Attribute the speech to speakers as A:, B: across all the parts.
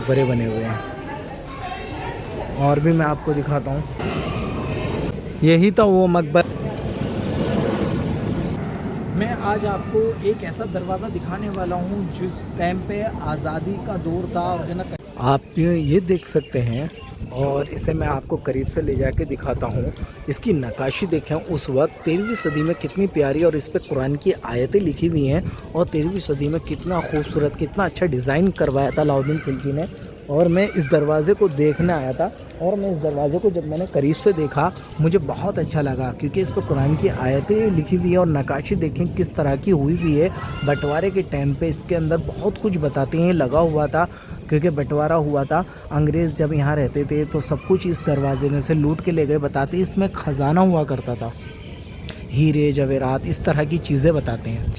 A: बड़े बने हुए हैं। और भी मैं आपको दिखाता हूँ, यही था वो मकबरा। मैं आज आपको एक ऐसा दरवाज़ा दिखाने वाला हूँ जिस टाइम पे आज़ादी का दौर था और ना आप ये देख सकते हैं। और इसे मैं आपको करीब से ले जाके दिखाता हूँ। इसकी नक्काशी देखें उस वक्त 13वीं सदी में कितनी प्यारी, और इस पर कुरान की आयतें लिखी हुई हैं। और 13वीं सदी में कितना खूबसूरत, कितना अच्छा डिज़ाइन करवाया था अलाउद्दीन खिलजी ने। और मैं इस दरवाज़े को देखने आया था, और मैं इस दरवाज़े को जब मैंने करीब से देखा मुझे बहुत अच्छा लगा, क्योंकि इस पर कुरान की आयतें लिखी हुई है और नक्काशी देखें किस तरह की हुई हुई है। बंटवारे के टाइम पे इसके अंदर बहुत कुछ बताते हैं लगा हुआ था, क्योंकि बंटवारा हुआ था। अंग्रेज़ जब यहाँ रहते थे तो सब कुछ इस दरवाजे में से लूट के ले गए। बताते इसमें ख़जाना हुआ करता था, हीरे जवेरात इस तरह की चीज़ें बताते हैं।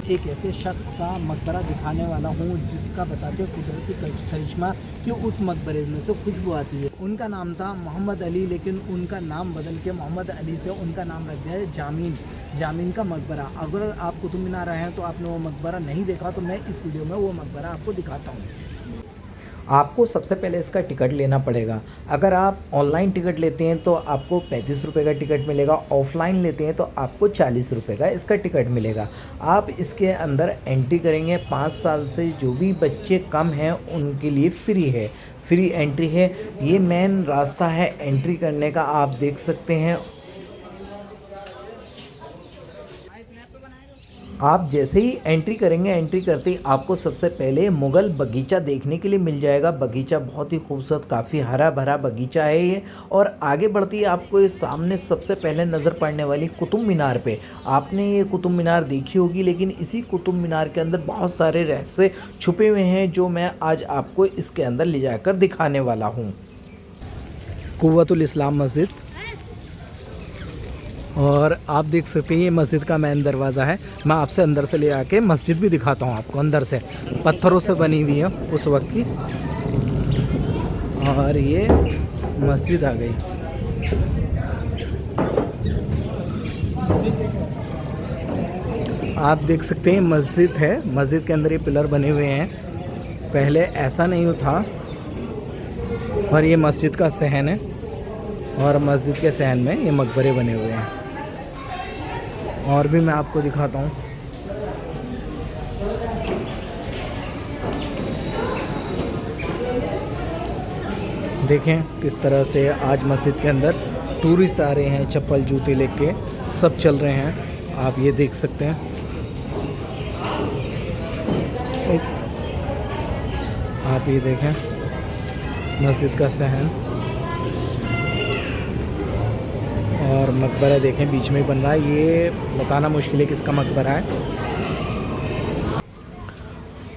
A: एक ऐसे शख्स का मकबरा दिखाने वाला हूँ जिसका बताते हैं कुदरती करिश्मा कि उस मकबरे में से खुशबू आती है। उनका नाम था मोहम्मद अली, लेकिन उनका नाम बदल के मोहम्मद अली से उनका नाम रख दिया है जामीन का मकबरा। अगर आप कुतुब मीनार आए हैं तो आपने वो मकबरा नहीं देखा, तो मैं इस वीडियो में वो मकबरा आपको दिखाता हूँ। आपको सबसे पहले इसका टिकट लेना पड़ेगा। अगर आप ऑनलाइन टिकट लेते हैं तो आपको 35 रुपये का टिकट मिलेगा, ऑफ़लाइन लेते हैं तो आपको 40 रुपये का इसका टिकट मिलेगा। आप इसके अंदर एंट्री करेंगे, 5 साल से जो भी बच्चे कम हैं उनके लिए फ्री एंट्री है। ये मेन रास्ता है एंट्री करने का, आप देख सकते हैं। आप जैसे ही एंट्री करेंगे, एंट्री करते ही आपको सबसे पहले मुग़ल बगीचा देखने के लिए मिल जाएगा। बगीचा बहुत ही खूबसूरत, काफ़ी हरा भरा बगीचा है ये। और आगे बढ़ती है आपको ये सामने सबसे पहले नज़र पड़ने वाली कुतुब मीनार पे। आपने ये कुतुब मीनार देखी होगी, लेकिन इसी कुतुब मीनार के अंदर बहुत सारे रहस्य छुपे हुए हैं जो मैं आज आपको इसके अंदर ले जाकर दिखाने वाला हूँ। कुव्वतुल इस्लाम मस्जिद, और आप देख सकते हैं ये मस्जिद का मेन दरवाज़ा है। मैं आपसे अंदर से ले आके मस्जिद भी दिखाता हूँ आपको, अंदर से पत्थरों से बनी हुई है उस वक्त की। और ये मस्जिद आ गई। आप देख सकते हैं मस्जिद है, मस्जिद के अंदर ये पिलर बने हुए हैं, पहले ऐसा नहीं था। और ये मस्जिद का सहन है, और मस्जिद के सहन में ये मकबरे बने हुए हैं। और भी मैं आपको दिखाता हूँ। देखें किस तरह से आज मस्जिद के अंदर टूरिस्ट आ रहे हैं, चप्पल जूते लेके सब चल रहे हैं, आप ये देख सकते हैं। आप ये देखें मस्जिद का सहन, और मकबरा देखें बीच में बन रहा है। ये बताना मुश्किल है किसका मकबरा है।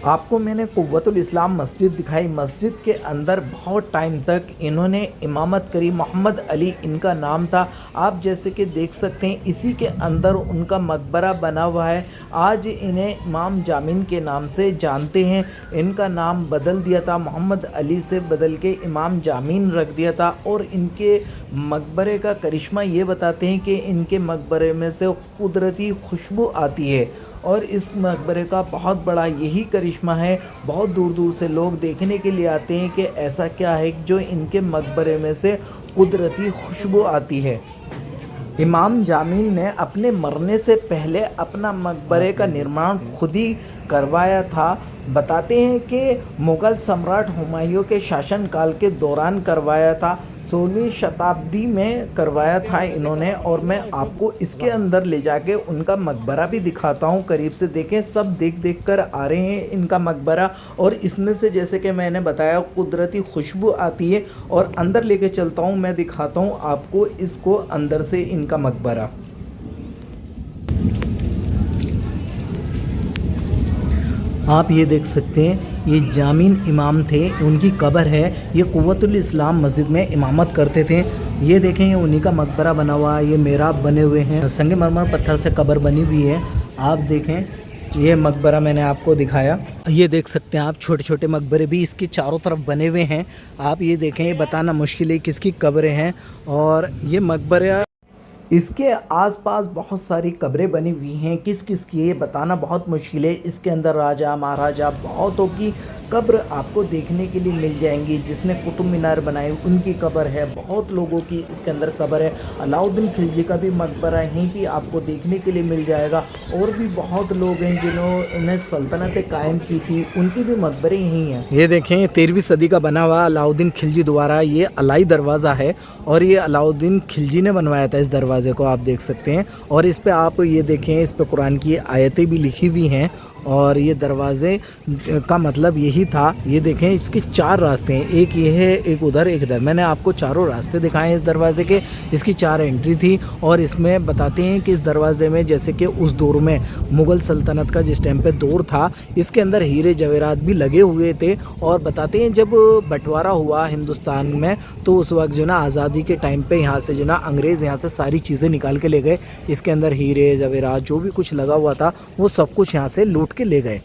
A: आपको मैंने कुव्वतुल इस्लाम मस्जिद दिखाई। मस्जिद के अंदर बहुत टाइम तक इन्होंने इमामत करी, मोहम्मद अली इनका नाम था। आप जैसे कि देख सकते हैं इसी के अंदर उनका मकबरा बना हुआ है। आज इन्हें इमाम जामीन के नाम से जानते हैं। इनका नाम बदल दिया था, मोहम्मद अली से बदल के इमाम जामीन रख दिया था। और इनके मकबरे का करिश्मा ये बताते हैं कि इनके मकबरे में से कुदरती खुशबू आती है, और इस मकबरे का बहुत बड़ा यही करिश्मा है। बहुत दूर दूर से लोग देखने के लिए आते हैं कि ऐसा क्या है जो इनके मकबरे में से कुदरती खुशबू आती है। इमाम जामीन ने अपने मरने से पहले अपना मकबरे का निर्माण खुद ही करवाया था। बताते हैं कि मुग़ल सम्राट हुमायूं के शासनकाल के दौरान करवाया था, 16वीं शताब्दी में करवाया था इन्होंने। और मैं आपको इसके अंदर ले जाके उनका मकबरा भी दिखाता हूँ, करीब से देखें। सब देख कर आ रहे हैं इनका मकबरा, और इसमें से जैसे कि मैंने बताया कुदरती खुशबू आती है। और अंदर लेके चलता हूँ, मैं दिखाता हूँ आपको इसको अंदर से इनका मकबरा। आप ये देख सकते हैं ये जामीन इमाम थे, उनकी कब्र है। ये कुव्वतुल इस्लाम मस्जिद में इमामत करते थे। ये देखें ये उन्हीं का मकबरा बना हुआ है, ये मेहराब बने हुए हैं, संगमरमर पत्थर से कब्र बनी हुई है। आप देखें ये मकबरा मैंने आपको दिखाया। ये देख सकते हैं आप छोटे छोटे मकबरे भी इसके चारों तरफ बने हुए हैं। आप ये देखें, ये बताना मुश्किल है किसकी कब्रें हैं। और ये मकबरा इसके आसपास बहुत सारी कब्रें बनी हुई हैं, किस किस की ये बताना बहुत मुश्किल है। इसके अंदर राजा महाराजा बहुतों की कब्र आपको देखने के लिए मिल जाएंगी। जिसने कुतुब मीनार बनाई उनकी कब्र है, बहुत लोगों की इसके अंदर कब्र है। अलाउद्दीन खिलजी का भी मकबरा यहीं भी आपको देखने के लिए मिल जाएगा। और भी बहुत लोग हैं जिन्होंने सल्तनतें कायम की थी, उनकी भी मकबरे यहीं हैं। ये देखें 13वीं सदी का बना हुआ अलाउद्दीन खिलजी द्वारा ये अलाई दरवाज़ा है और ये अलाउद्दीन खिलजी ने बनवाया था इस दरवाज़े को, आप देख सकते हैं। और इस पे आप ये देखें, इस पे कुरान की आयतें भी लिखी हुई हैं। और ये दरवाज़े का मतलब यही था। ये देखें इसके 4 रास्ते हैं, एक ये है, एक उधर, एक इधर। मैंने आपको चारों रास्ते दिखाए हैं इस दरवाज़े के। इसकी 4 एंट्री थी और इसमें बताते हैं कि इस दरवाज़े में जैसे कि उस दौर में मुग़ल सल्तनत का जिस टाइम पे दौर था, इसके अंदर हीरे जवेरात भी लगे हुए थे। और बताते हैं जब बंटवारा हुआ हिंदुस्तान में तो उस वक्त जो ना आज़ादी के टाइम पे यहाँ से जो ना अंग्रेज़ यहाँ से सारी चीज़ें निकाल के ले गए। इसके अंदर हीरे जवेरात जो भी कुछ लगा हुआ था वो सब कुछ यहाँ से लूट के ले गए।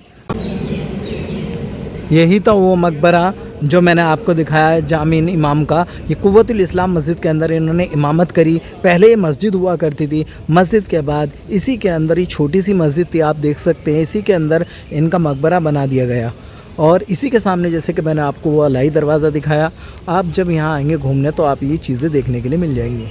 A: यही था वो मकबरा जो मैंने आपको दिखाया है जामिन इमाम का। ये कुव्वतुल इस्लाम मस्जिद के अंदर इन्होंने इमामत करी। पहले ये मस्जिद हुआ करती थी, मस्जिद के बाद इसी के अंदर ही छोटी सी मस्जिद थी, आप देख सकते हैं। इसी के अंदर इनका मकबरा बना दिया गया और इसी के सामने जैसे कि मैंने आपको वो अलाई दरवाज़ा दिखाया। आप जब यहाँ आएंगे घूमने तो आप ये चीज़ें देखने के लिए मिल जाएंगी।